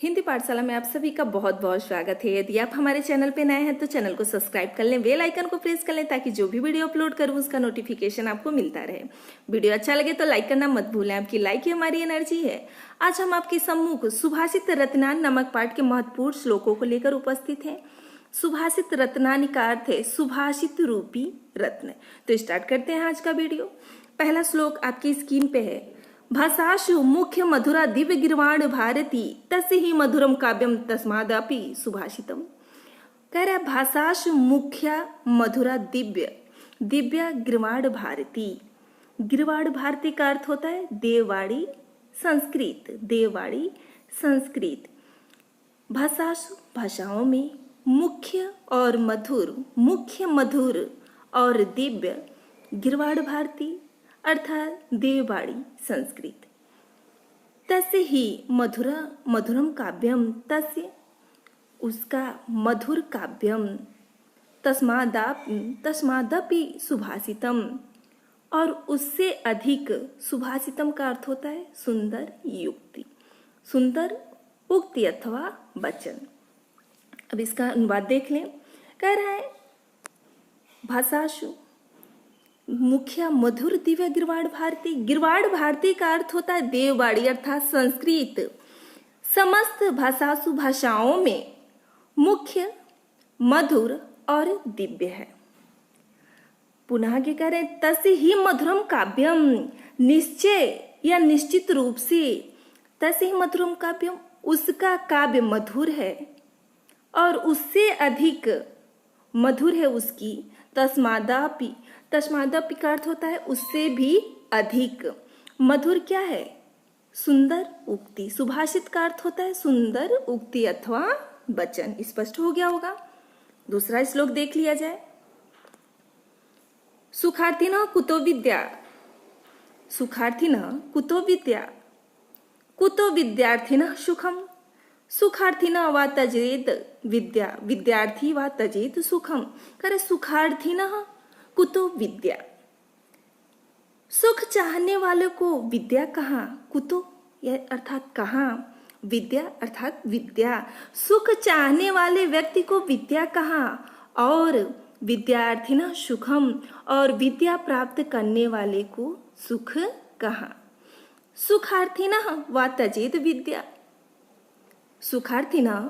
हिंदी पाठशाला में आप सभी का बहुत बहुत स्वागत है। यदि आप हमारे चैनल पे नए हैं तो चैनल को सब्सक्राइब कर लें, बेल आइकन को प्रेस कर लें ताकि जो भी वीडियो अपलोड करूं उसका नोटिफिकेशन आपको मिलता रहे। वीडियो अच्छा लगे तो लाइक करना मत भूलें, आपकी लाइक ही हमारी एनर्जी है। आज हम आपके सम्मुख सुभाषित रत्नान नामक पाठ के महत्वपूर्ण श्लोकों को लेकर उपस्थित हैं। सुभाषित रत्नानि का अर्थ है सुभाषित रूपी रत्न। तो स्टार्ट करते हैं आज का वीडियो। पहला श्लोक आपकी स्क्रीन पे है। भाषासु मुख्य मधुरा दिव्य गिरवाण भारती तस्य ही मधुरम काव्यम तस्मादपि सुभाषितम। कह रहा है भाषासु मुख्य मधुरा दिव्य गिरवाण भारती। गिरवाण भारती का अर्थ होता है देववाड़ी संस्कृत, देववाड़ी संस्कृत। भाषासु भाषाओं में मुख्य मधुर और दिव्य गिरवाड़ भारती अर्थात देववाड़ी संस्कृत। तस्य ही मधुरम काव्यम, तस्य उसका मधुर काव्यम, तस्मादपि सुभाषितम और उससे अधिक। सुभाषितम का अर्थ होता है सुंदर युक्ति, सुंदर उक्ति अथवा वचन। अब इसका अनुवाद देख लें। कह रहा है भाषासु मुख्य मधुर दिव्य गिरवाड़ भारती। गिरवाड़ भारती का अर्थ होता है देववाड़ी अर्थात संस्कृत। समस्त भाषासु भाषाओं में मुख्य मधुर और दिव्य है। पुनः आगे कह रहे तस्य ही मधुरम काव्यम, निश्चय या निश्चित रूप से। तस्य ही मधुरम काव्यम, उसका काव्य मधुर है और उससे अधिक मधुर है उसकी। तस्मादपि का अर्थ होता है उससे भी अधिक। मधुर क्या है? सुंदर उक्ति। सुभाषित का अर्थ होता है सुंदर उक्ति अथवा वचन। स्पष्ट हो गया होगा। दूसरा श्लोक देख लिया जाए। सुखार्थिनः कुतो विद्या, सुखार्थिनः कुतो विद्या, कुतो विद्यार्थिनः सुखम। सुखार्थिनः वा तजेत विद्या, विद्यार्थी वा तजेत सुखम। करे सुखार्थिनः कुतो विद्या, सुख चाहने वालों को विद्या कहाँ? कुतो यह अर्थात कहाँ, विद्या अर्थात विद्या। सुख चाहने वाले व्यक्ति को विद्या कहाँ? और विद्यार्थिनः सुखम, और विद्या प्राप्त करने वाले को सुख कहाँ? सुखार्थिनः वा तजेत विद्या, सुखार्थिनः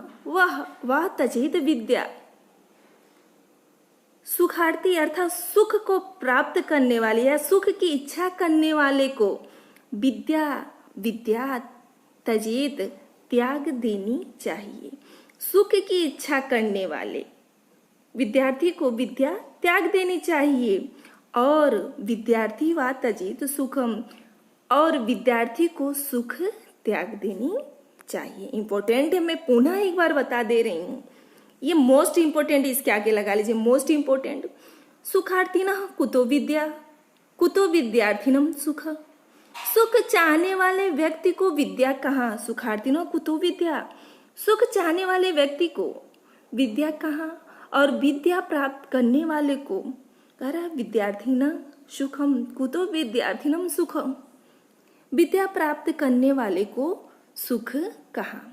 वह तजेत विद्या। सुखार्थी अर्थात सुख को प्राप्त करने वाले या सुख की इच्छा करने वाले को विद्या तजेत त्याग देनी चाहिए। सुख की इच्छा करने वाले विद्यार्थी को विद्या त्याग देनी चाहिए। और विद्यार्थी वा तजेत सुखम, और विद्यार्थी को सुख त्याग देनी चाहिए। इंपॉर्टेंट है, मैं पुनः एक बार बता दे रही हूँ। ये मोस्ट इंपोर्टेंट, इसके आगे लगा लीजिए मोस्ट इंपोर्टेंट। सुखार्थिनः कुतो विद्या, कुतो विद्यार्थिनम सुख। सुख चाहने वाले व्यक्ति को विद्या कहाँ? सुखार्थिनः कुतो विद्या, सुख चाहने वाले व्यक्ति को विद्या कहाँ? और विद्या प्राप्त करने वाले को कह रहा विद्यार्थिनः सुखम, कुतो विद्यार्थिनम सुखम। विद्या प्राप्त करने वाले को सुख कहाँ?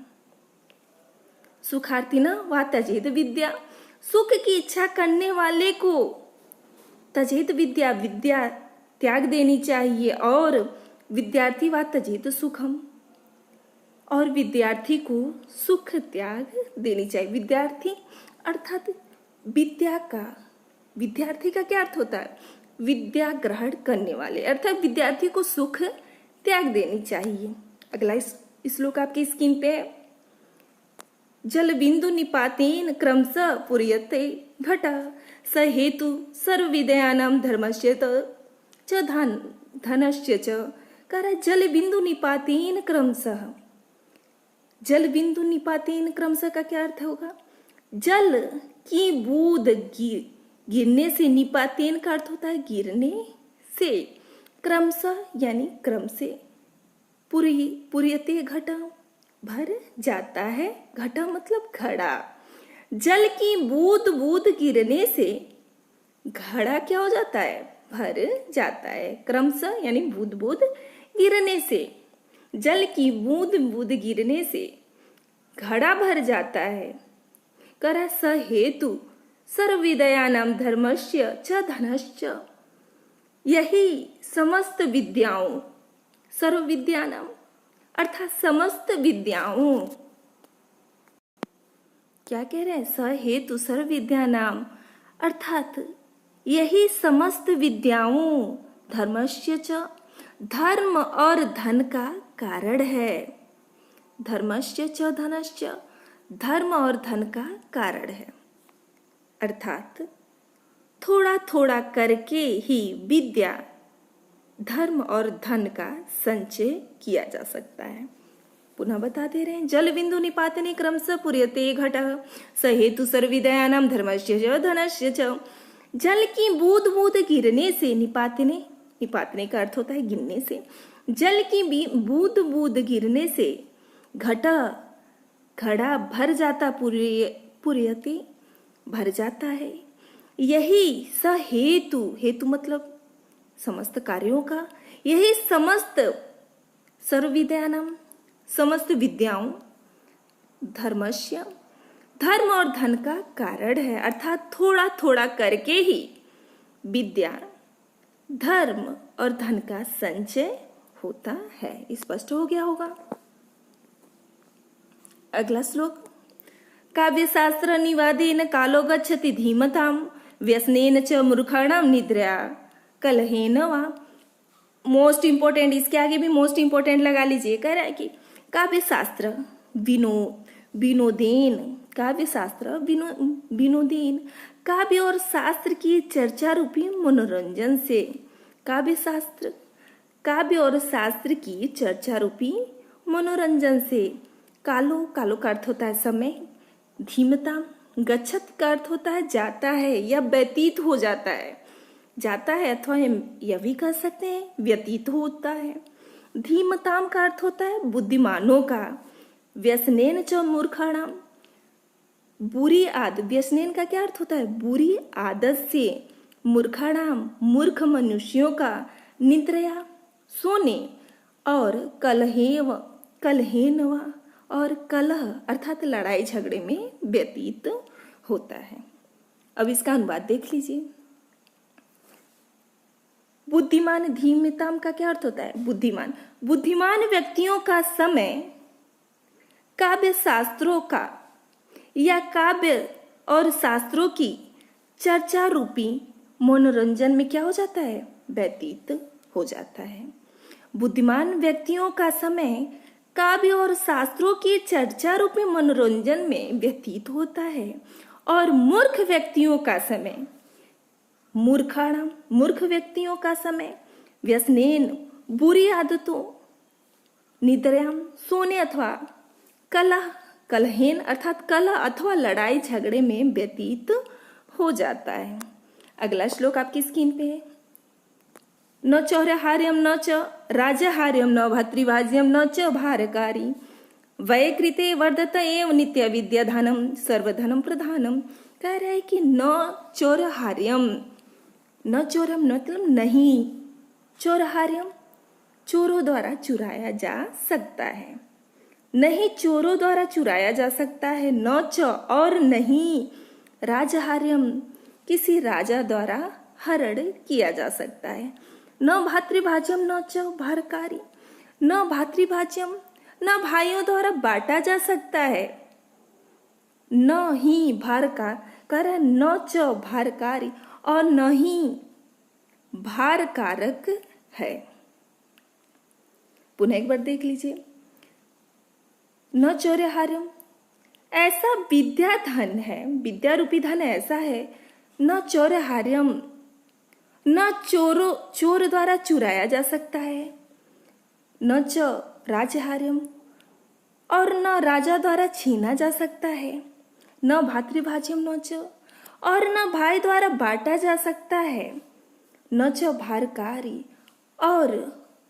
सुखार्थिनः वा तजेत विद्या, सुख की इच्छा करने वाले को तजेत विद्या, विद्या त्याग देनी चाहिए। और विद्यार्थी वा तजेत सुखम, और विद्यार्थी को सुख त्याग देनी चाहिए। विद्यार्थी अर्थात विद्यार्थी का क्या अर्थ होता है? विद्या ग्रहण करने वाले, अर्थात विद्यार्थी को सुख त्याग देनी चाहिए। अगला श्लोक आपकी स्क्रीन पे है। जल बिंदु निपातेन क्रमशः पूर्यते घट स हेतु सर्व विद्यानां धर्मस्य च धनस्य च। कर जल बिंदु निपातेन क्रमशः, जल बिंदु निपातेन क्रमशः का क्या अर्थ होगा? जल की बूंद गिरने से, निपातेन का अर्थ होता है गिरने से, क्रमशः यानी क्रम से, पूर्यते घटा भर जाता है, घटा मतलब घड़ा। जल की बूंद गिरने से घड़ा क्या हो जाता है? भर जाता है। क्रमशः यानी बूंद गिरने से, जल की बूंद गिरने से घड़ा भर जाता है। करा स हेतु सर्वविद्यानां धर्मस्य च धनश्च। यही समस्त विद्याओं, सर्व विद्यानाम अर्थात समस्त विद्याओं, क्या कह रहे हैं, स हेतु सर्व विद्यानाम अर्थात यही समस्त विद्याओं, धर्मस्य च धर्म और धन का कारण है। धर्मस्य च धनश्च धर्म और धन का कारण है। अर्थात थोड़ा थोड़ा करके ही विद्या, धर्म और धन का संचय किया जा सकता है। पुनः बता दे रहे हैं, जल बिंदु निपातने क्रमशः पूर्यते घटः स हेतु सर्वविद्यानां धर्मस्य च धनस्य च। जल की बूंद बूंद गिरने से, निपातने, निपातने का अर्थ होता है गिरने से, जल की बूंद बूंद गिरने से घटः घड़ा भर जाता, पूर्यते भर जाता है। यही स हेतु, हेतु मतलब समस्त कार्यों का, यही समस्त सर्वविद्यानां समस्त विद्याओं, धर्मस्य धर्म और धन का कारण है। अर्थात थोड़ा थोड़ा करके ही विद्या, धर्म और धन का संचय होता है। स्पष्ट हो गया होगा। अगला श्लोक, काव्यशास्त्र निवादेन कालो गच्छति धीमतां व्यसनेन च मूर्खाणां निद्रया कलहेन वा। मोस्ट इंपोर्टेंट, इसके आगे भी मोस्ट इंपोर्टेंट लगा लीजिए। कह रहा है कि काव्यशास्त्र विनोदेन, काव्यशास्त्र विनोदेन, काव्य और शास्त्र की चर्चा रूपी मनोरंजन से, काव्यशास्त्र काव्य और शास्त्र की चर्चा रूपी मनोरंजन से, कालो, कालो का अर्थ होता है समय, धीमता, गच्छत का अर्थ होता है जाता है या व्यतीत हो जाता है, जाता है, अथवा यह भी कह सकते हैं व्यतीत होता है। धीमताम का अर्थ होता है बुद्धिमानों का। व्यसनेन च मूर्खाणाम, बुरी आदत, व्यसनेन का क्या अर्थ होता है, बुरी आदत से, मूर्खाणाम मूर्ख मनुष्यों का, निद्रया सोने, और कलहेव, कलहेनवा और कलह अर्थात लड़ाई झगड़े में व्यतीत होता है। अब इसका अनुवाद देख लीजिए। बुद्धिमान, धीमताम का क्या अर्थ होता है, बुद्धिमान, बुद्धिमान व्यक्तियों का समय काव्य शास्त्रों का या काव्य और शास्त्रों की चर्चा रूपी मनोरंजन में क्या हो जाता है, व्यतीत हो जाता है। बुद्धिमान व्यक्तियों का समय काव्य और शास्त्रों की चर्चा रूपी मनोरंजन में व्यतीत होता है, और मूर्ख व्यक्तियों का समय, मूर्खाणाम मूर्ख व्यक्तियों का समय, व्यसनेन बुरी आदतों, निद्रयाम सोने, अथवा कलह, कलहेन अर्थात कलह अथवा लड़ाई झगड़े में व्यतीत हो जाता है। अगला श्लोक आपकी स्क्रीन पे है, न चौर्यहार्यम न च राजहार्यम न भतृभाज्यम न च भारकारी वय कृते वर्धत एव नित्य विद्याधनम सर्वधनम प्रधानम। कह रहा है कि न चौर्यहार्यम, न चोरम मतलब नहीं, चौरहार्यम चोरों द्वारा चुराया जा सकता है, नहीं चोरों द्वारा चुराया जा सकता है। न च और नहीं, राजहार्यम किसी राजा द्वारा हरण किया जा सकता है। न भातृभाज्यम न च भारकारी, न भातृभाज्यम न भाइयों द्वारा बांटा जा सकता है, न ही भार का कर, न च भारकारी और न ही भार कारक है। पुनः एक बार देख लीजिए, न चौर्यहार्यम ऐसा विद्या धन है, विद्या रूपी धन ऐसा है, न चौर्यहार्यम न चोर द्वारा चुराया जा सकता है, न च राजहार्यम और न राजा द्वारा छीना जा सकता है, न भातृभाज्यम न च और न भाई द्वारा बांटा जा सकता है, न च भारकारी और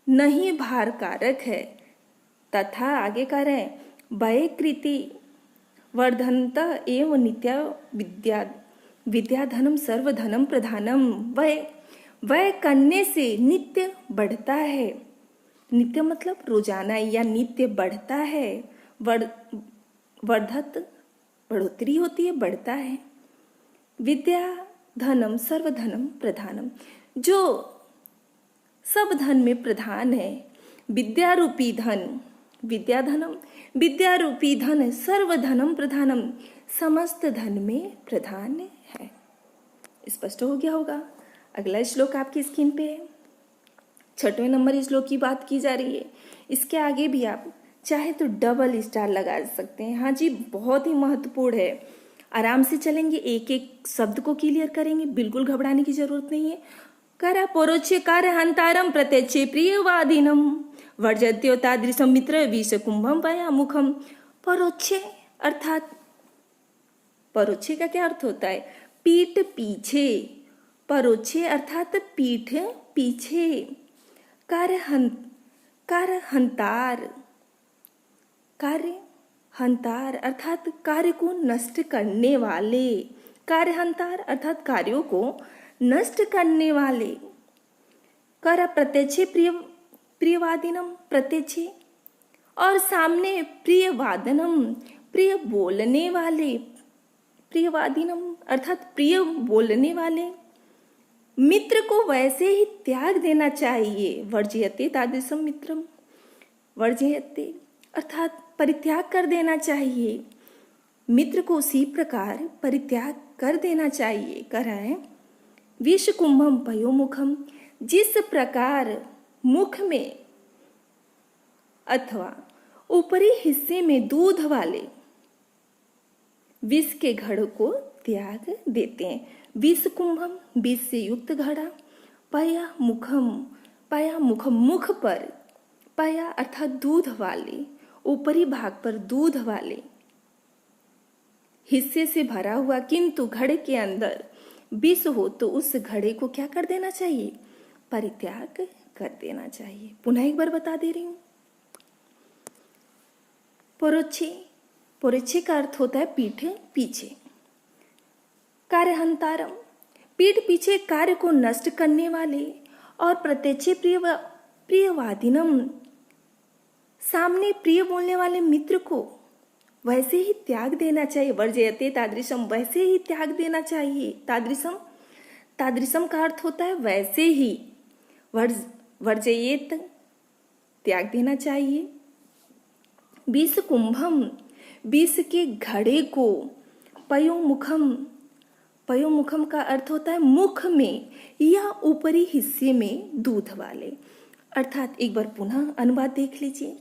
न ही भार कारक है। तथा आगे कह रहे हैं, वय कृति वर्धनत एवं नित्य विद्याधनम सर्वधनम प्रधानम। वय करने से नित्य बढ़ता है, नित्य मतलब रोजाना या नित्य बढ़ता है, वर्धत बढ़ोतरी होती है, बढ़ता है। विद्या धनम सर्वधनम प्रधानम, जो सब धन में प्रधान है। विद्या रूपी धन, विद्या धनम, विद्या रूपी धन सर्वधनम प्रधानम, समस्त धन में प्रधान है। स्पष्ट हो गया होगा। अगला श्लोक आपकी स्क्रीन पे है। 6वें नंबर श्लोक की बात की जा रही है। इसके आगे भी आप चाहे तो डबल स्टार लगा सकते हैं। हाँ जी, बहुत ही महत्वपूर्ण है। आराम से चलेंगे, एक एक शब्द को क्लियर करेंगे, बिल्कुल घबराने की जरूरत नहीं है। करा परोच्य कार्य हंतारम प्रत्यक्षे प्रियवादिनम वर्जत्यो तादृशम मित्र विष कुंभम पया मुखम। परोच्य अर्थात, परोच्य का क्या अर्थ होता है? पीठ पीछे। परोच्य अर्थात पीठ पीछे। कार्य हंतार, कार्य हंतार अर्थात कार्य को नष्ट करने वाले। कार्य हंतार अर्थात कार्यों को नष्ट करने वाले। कर प्रत्यक्षे प्रियवादिनम, प्रत्यक्षे और सामने प्रियवादनम, प्रिय बोलने वाले। प्रियवादिनम अर्थात प्रिय बोलने वाले। मित्र को वैसे ही त्याग देना चाहिए। वर्जयते तादृशम मित्रम, वर्जयते अर्थात परित्याग कर देना चाहिए। मित्र को उसी प्रकार परित्याग कर देना चाहिए। कर है विष कुंभम पयोमुखम, जिस प्रकार मुख में अथवा ऊपरी हिस्से में दूध वाले विष के घड़ों को त्याग देते हैं। विष कुंभम, विष से युक्त घड़ा। पया मुखम, पया मुखम मुख पर। पया अर्थात दूध वाले, ऊपरी भाग पर दूध वाले हिस्से से भरा हुआ, किंतु घड़े के अंदर विष हो तो उस घड़े को क्या कर देना चाहिए? परित्याग कर देना चाहिए। पुनः एक बार बता दे रही हूं। परोच्चे, परोच्चे का अर्थ होता है पीठ पीछे। कार्य हंतारम, पीठ पीछे कार्य को नष्ट करने वाले। और प्रत्यक्षे प्रियवादिनम, सामने प्रिय बोलने वाले मित्र को वैसे ही त्याग देना चाहिए। वर्जयते तादृशम, वैसे ही त्याग देना चाहिए। तादृशम, तादृशम का अर्थ होता है वैसे ही। वर्जयेत त्याग देना चाहिए। विष कुंभम, विष के घड़े को। पयोमुखम, पयोमुखम का अर्थ होता है मुख में या ऊपरी हिस्से में दूध वाले। अर्थात एक बार पुनः अनुवाद देख लीजिए।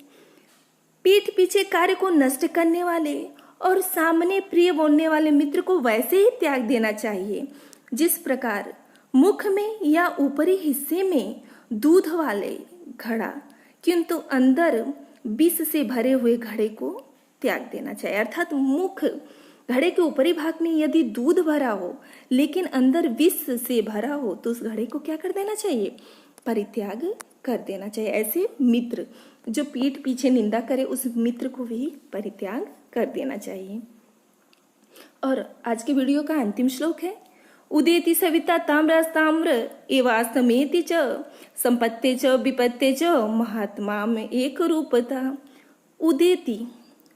पीठ पीछे कार्य को नष्ट करने वाले और सामने प्रिय बोलने वाले मित्र को वैसे ही त्याग देना चाहिए जिस प्रकार मुख में या ऊपरी हिस्से में दूध वाले घड़ा, किंतु अंदर विष से भरे हुए घड़े को त्याग देना चाहिए। अर्थात मुख, घड़े के ऊपरी भाग में यदि दूध भरा हो लेकिन अंदर विष से भरा हो तो उस घड़े को क्या कर देना चाहिए? परित्याग कर देना चाहिए। ऐसे मित्र जो पीठ पीछे निंदा करे उस मित्र को भी परित्याग कर देना चाहिए। और आज के वीडियो का अंतिम श्लोक है। उदेति सविता ताम्रास्ताम्र एवास्तमेति च संपत्ते च विपत्ते च महात्मा में एक रूपता। उदेति,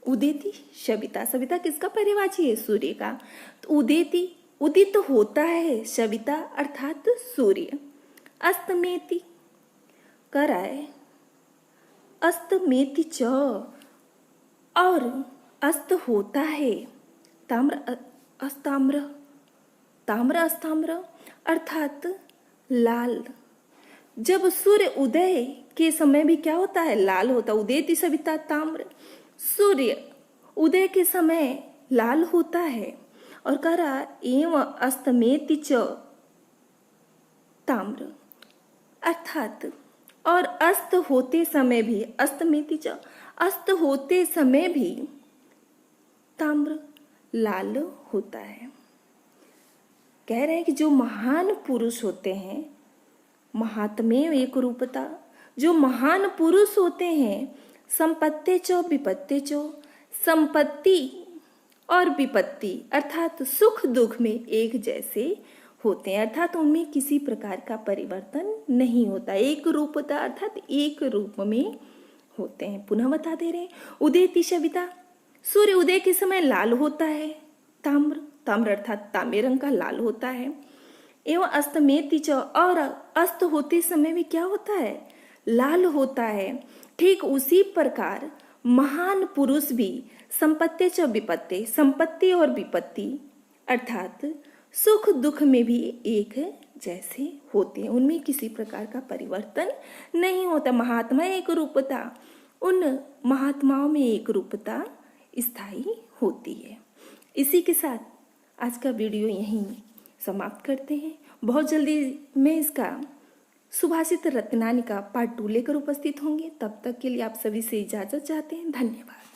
उदेति सविता, सविता किसका पर्यायवाची है? सूर्य का। तो उदेति, उदित तो होता है सविता अर्थात सूर्य। अस्तमेति कराए, अस्तमेति च और अस्त होता है। ताम्र अस्ताम्र, ताम्र अस्ताम्र अर्थात लाल। जब सूर्य उदय के समय भी क्या होता है? लाल होता। उदेति सविता ताम्र, सूर्य उदय के समय लाल होता है। और करा एवं अस्तमेति च ताम्र अर्थात और अस्त होते समय भी, अस्तमेति च अस्त होते समय भी ताम्र लाल होता है। कह रहे हैं कि जो महान पुरुष होते हैं, महात्म्य एक रूपता, जो महान पुरुष होते हैं, संपत्ति चो विपत्ति चो, संपत्ति और विपत्ति अर्थात सुख दुख में एक जैसे होते हैं। अर्थात उनमें किसी प्रकार का परिवर्तन नहीं होता। एक रूपता अर्थात एक रूप में होते हैं। पुनः बता दे रहे हैं। उदेति सविता, सूर्य उदय के समय लाल होता है, ताम्र ताम्र अर्थात तांबे रंग का लाल होता है। एवं अस्तमेति च, और अस्त होते समय में क्या होता है, लाल होता है। ठीक उसी प्रकार महान पुरुष भी संपत्ति च विपत्ति, संपत्ति और विपत्ति अर्थात सुख दुख में भी एक जैसे होते हैं, उनमें किसी प्रकार का परिवर्तन नहीं होता। महात्मा एक रूपता, उन महात्माओं में एक रूपता स्थायी होती है। इसी के साथ आज का वीडियो यहीं समाप्त करते हैं। बहुत जल्दी मैं इसका सुभाषित रत्नानी का पार्ट 2 लेकर उपस्थित होंगे। तब तक के लिए आप सभी से इजाजत चाहते हैं। धन्यवाद।